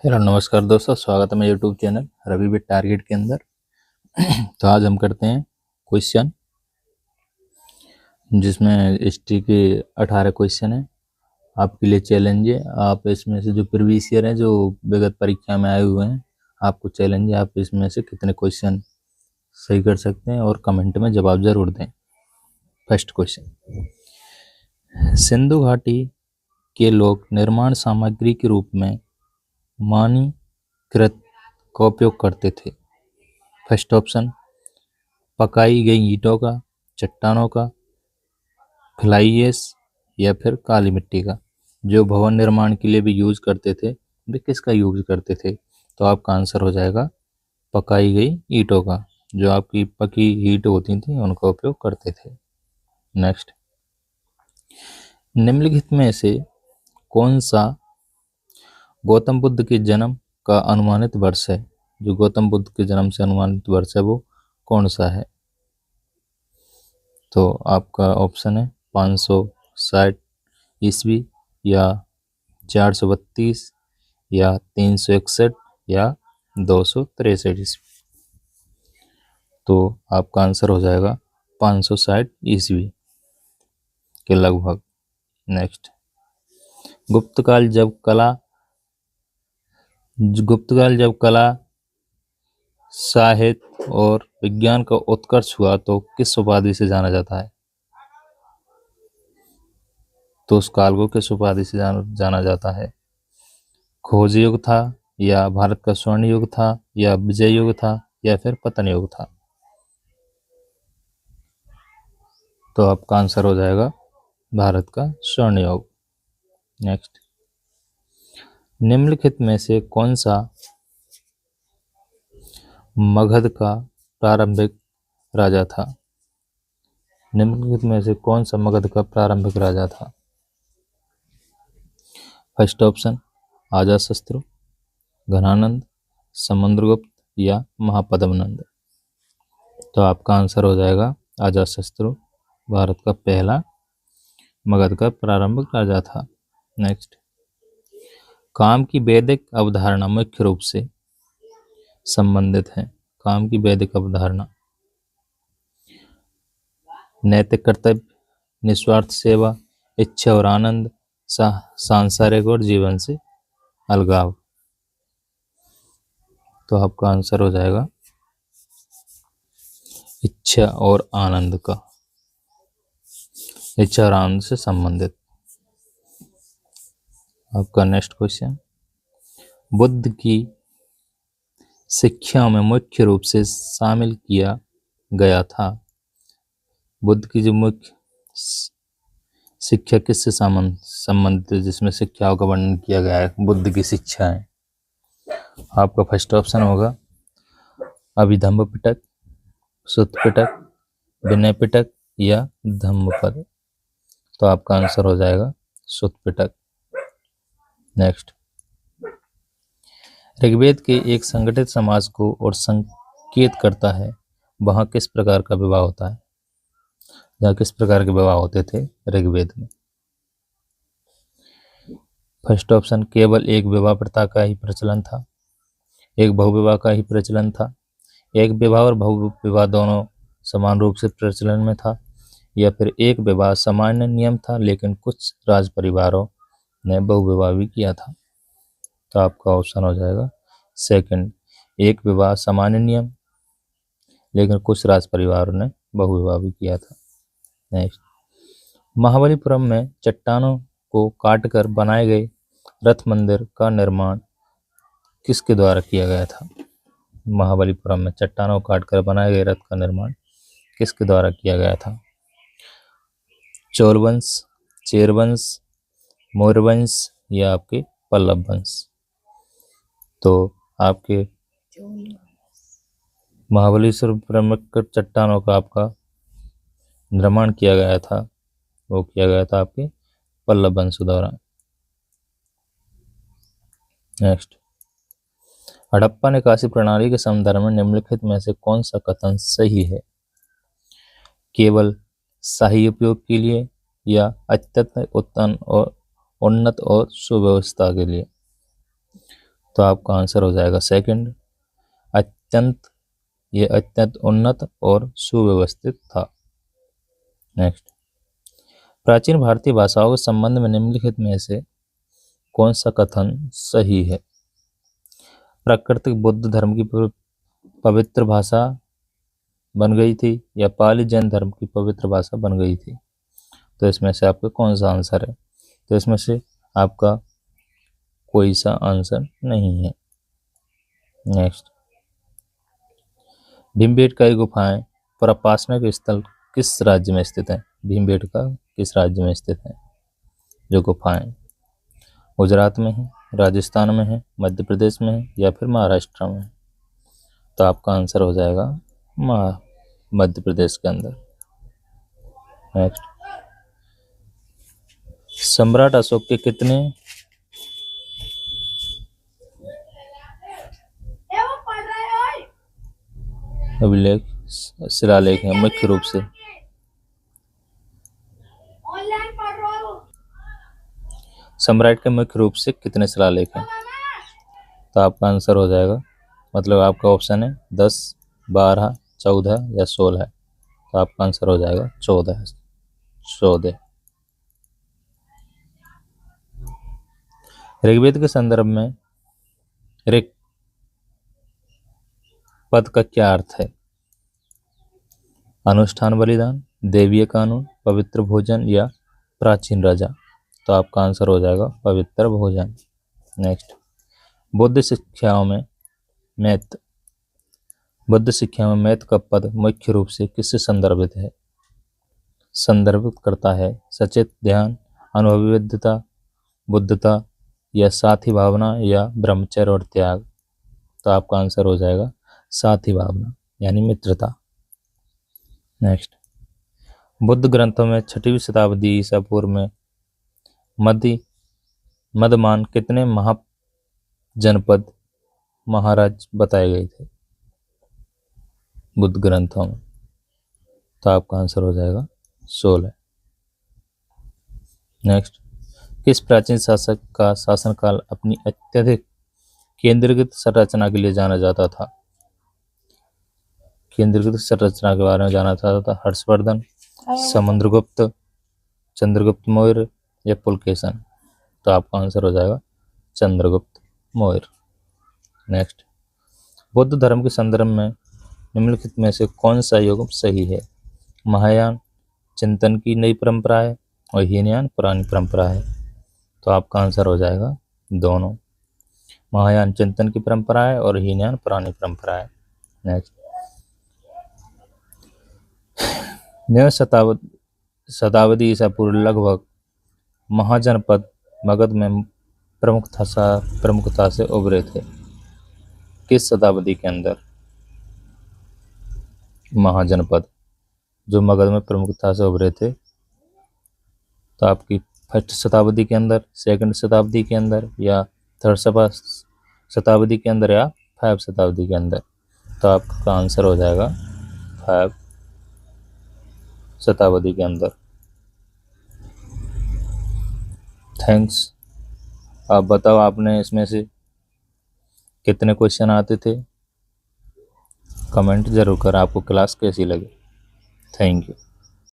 Hello नमस्कार दोस्तों, स्वागत है मेरे YouTube channel Ravi with target के अंदर। तो आज हम करते हैं क्वेश्चन, जिसमें हिस्ट्री के 18 क्वेश्चन हैं। आपके लिए चैलेंज है, आप इसमें से जो प्रीवियस ईयर हैं, जो विगत परीक्षा में आए हुए हैं, आपको चैलेंज है, आप इसमें से कितने क्वेश्चन सही कर सकते हैं और कमेंट में जवाब जरूर दें। फर्स्ट क्वेश्चन, सिंधु घाटी के लोग निर्माण सामग्री के रूप में मानकीकृत का उपयोग करते थे। फर्स्ट ऑप्शन, पकाई गई ईंटों का, चट्टानों का, फ्लाईएश या फिर काली मिट्टी का। जो भवन निर्माण के लिए भी यूज करते थे, वे किसका यूज करते थे? तो आपका आंसर हो जाएगा पकाई गई ईंटों का। जो आपकी पकी ईंट होती थी उनका उपयोग करते थे। नेक्स्ट, निम्नलिखित में से कौन सा गौतम बुद्ध के जन्म का अनुमानित वर्ष है? जो गौतम बुद्ध के जन्म से अनुमानित वर्ष है वो कौन सा है? तो आपका ऑप्शन है 560 ईस्वी, या 432, या 361, या 263 ईस्वी। तो आपका आंसर हो जाएगा 560 ईस्वी के लगभग। नेक्स्ट, गुप्तकाल जब कला, साहित्य और विज्ञान का उत्कर्ष हुआ तो किस उपाधि से जाना जाता है? तो उस काल को किस उपाधि से जाना जाता है? खोज युग था, या भारत का स्वर्ण युग था, या विजय युग था, या फिर पतन युग था? तो आपका आंसर हो जाएगा भारत का स्वर्ण युग। नेक्स्ट, निम्नलिखित में से कौन सा मगध का प्रारंभिक राजा था? निम्नलिखित में से कौन सा मगध का प्रारंभिक राजा था? फर्स्ट ऑप्शन, अजातशत्रु, घनानंद, समुद्रगुप्त, या महापद्मनंद। तो आपका आंसर हो जाएगा अजातशत्रु, भारत का पहला मगध का प्रारंभिक राजा था। नेक्स्ट, काम की वैदिक अवधारणा मुख्य रूप से संबंधित है। काम की वैदिक अवधारणा नैतिक कर्तव्य, निस्वार्थ सेवा, इच्छा और आनंद, सांसारिक और जीवन से अलगाव। तो आपका आंसर हो जाएगा इच्छा और आनंद का, इच्छा और आनंद से संबंधित। आपका नेक्स्ट क्वेश्चन, बुद्ध की शिक्षा में मुख्य रूप से शामिल किया गया था। बुद्ध की जो मुख्य शिक्षा किससे संबंधित है, जिसमें शिक्षाओं का वर्णन किया गया है, बुद्ध की शिक्षाएं? आपका फर्स्ट ऑप्शन होगा अभिधम्म पिटक, सुत्त पिटक, विनय पिटक, या धम्मपद। तो आपका आंसर हो जाएगा सुत्त पिटक। नेक्स्ट, ऋग्वेद के एक संगठित समाज को और संकेत करता है, वहां किस प्रकार का विवाह होता है? जहाँ किस प्रकार के विवाह होते थे ऋग्वेद में? फर्स्ट ऑप्शन, केवल एक विवाह प्रथा का ही प्रचलन था, एक बहुविवाह का ही प्रचलन था, एक विवाह और बहुविवाह दोनों समान रूप से प्रचलन में था, या फिर एक विवाह सामान्य नियम था लेकिन कुछ राज परिवारों ने बहुविवाह भी किया था। तो आपका ऑप्शन हो जाएगा सेकंड, एक विवाह सामान्य नियम लेकिन कुछ राज परिवारों ने बहुविवाह भी किया था। नेक्स्ट, महाबलीपुरम में चट्टानों को काटकर बनाए गए रथ मंदिर का निर्माण किसके द्वारा किया गया था? महाबलीपुरम में चट्टानों को काटकर बनाए गए रथ का निर्माण किसके द्वारा किया गया था? चोल वंश, चेर वंश, मौर्य वंश, या आपके पल्लव वंश? तो आपके महाबलीपुरम में चट्टानों का आपका निर्माण किया गया था, वो किया गया था आपके पल्लव वंश द्वारा। नेक्स्ट, हड़प्पा निकासी प्रणाली के संदर्भ में निम्नलिखित में से कौन सा कथन सही है? केवल शाही उपयोग के लिए, या अत्यंत उन्नत और सुव्यवस्था के लिए? तो आपका आंसर हो जाएगा सेकंड, अत्यंत। ये अत्यंत उन्नत और सुव्यवस्थित था। नेक्स्ट, प्राचीन भारतीय भाषाओं के संबंध में निम्नलिखित में से कौन सा कथन सही है? प्राकृतिक बुद्ध धर्म की पवित्र भाषा बन गई थी या पाली जैन धर्म की पवित्र भाषा बन गई थी? तो इसमें से आपका कौन सा आंसर है? तो इसमें से आपका कोई सा आंसर नहीं है। नेक्स्ट, भीमबेटका की गुफाएं प्रपासनिक स्थल किस राज्य में स्थित है? भीमबेटका किस राज्य में स्थित है जो गुफाएं? गुजरात में है, राजस्थान में है, मध्य प्रदेश में है या फिर महाराष्ट्र में है? तो आपका आंसर हो जाएगा मध्य प्रदेश के अंदर। नेक्स्ट, सम्राट अशोक के कितने अभिलेख शिलालेख हैं मुख्य रूप से? सम्राट के मुख्य रूप से कितने शिलालेख हैं? तो आपका आंसर हो जाएगा, मतलब आपका ऑप्शन है 10, 12, 14 या 16। तो आपका आंसर हो जाएगा 14। ऋग्वेद के संदर्भ में ऋक पद का क्या अर्थ है? अनुष्ठान बलिदान, देवीय कानून, पवित्र भोजन या प्राचीन राजा? तो आपका आंसर हो जाएगा पवित्र भोजन। नेक्स्ट, बुद्ध शिक्षाओं में मैथ का पद मुख्य रूप से किससे संदर्भित करता है? सचेत ध्यान, अनुभवी विद्वता, बुद्धता या साथी भावना या ब्रह्मचर्य और त्याग? तो आपका आंसर हो जाएगा साथी भावना यानी मित्रता। नेक्स्ट, बुद्ध ग्रंथों में 6वीं शताब्दी ईसा पूर्व में मदमान कितने महाजनपद महाराज बताए गए थे बुद्ध ग्रंथों में? तो आपका आंसर हो जाएगा 16। नेक्स्ट, किस प्राचीन शासक का शासनकाल अपनी अत्यधिक केंद्रीकृत संरचना के लिए जाना जाता था? केंद्रीकृत संरचना के बारे में जाना जाता था? हर्षवर्धन, समुद्रगुप्त, चंद्रगुप्त मौर्य या पुलकेशन? तो आपका आंसर हो जाएगा चंद्रगुप्त मौर्य। नेक्स्ट, बुद्ध धर्म के संदर्भ में निम्नलिखित में से कौन सा युग सही है? महायान चिंतन की नई परंपरा है और हीनयान पुरानी परंपरा है? तो आपका आंसर हो जाएगा दोनों, महायान चिंतन की परंपरा है और हीनयान पुरानी परंपरा है। नेक्स्ट, 9वीं शताब्दी ईसा पूर्व लगभग महाजनपद मगध में प्रमुखता से उभरे थे। किस शताब्दी के अंदर महाजनपद जो मगध में प्रमुखता से उभरे थे? तो आपकी फर्स्ट शताब्दी के अंदर, सेकंड शताब्दी के अंदर या थर्ड शताब्दी के अंदर या 5 शताब्दी के अंदर? तो आपका आंसर हो जाएगा 5 शताब्दी के अंदर। थैंक्स। आप बताओ आपने इसमें से कितने क्वेश्चन आते थे? कमेंट जरूर कर आपको क्लास कैसी लगी। Thank you.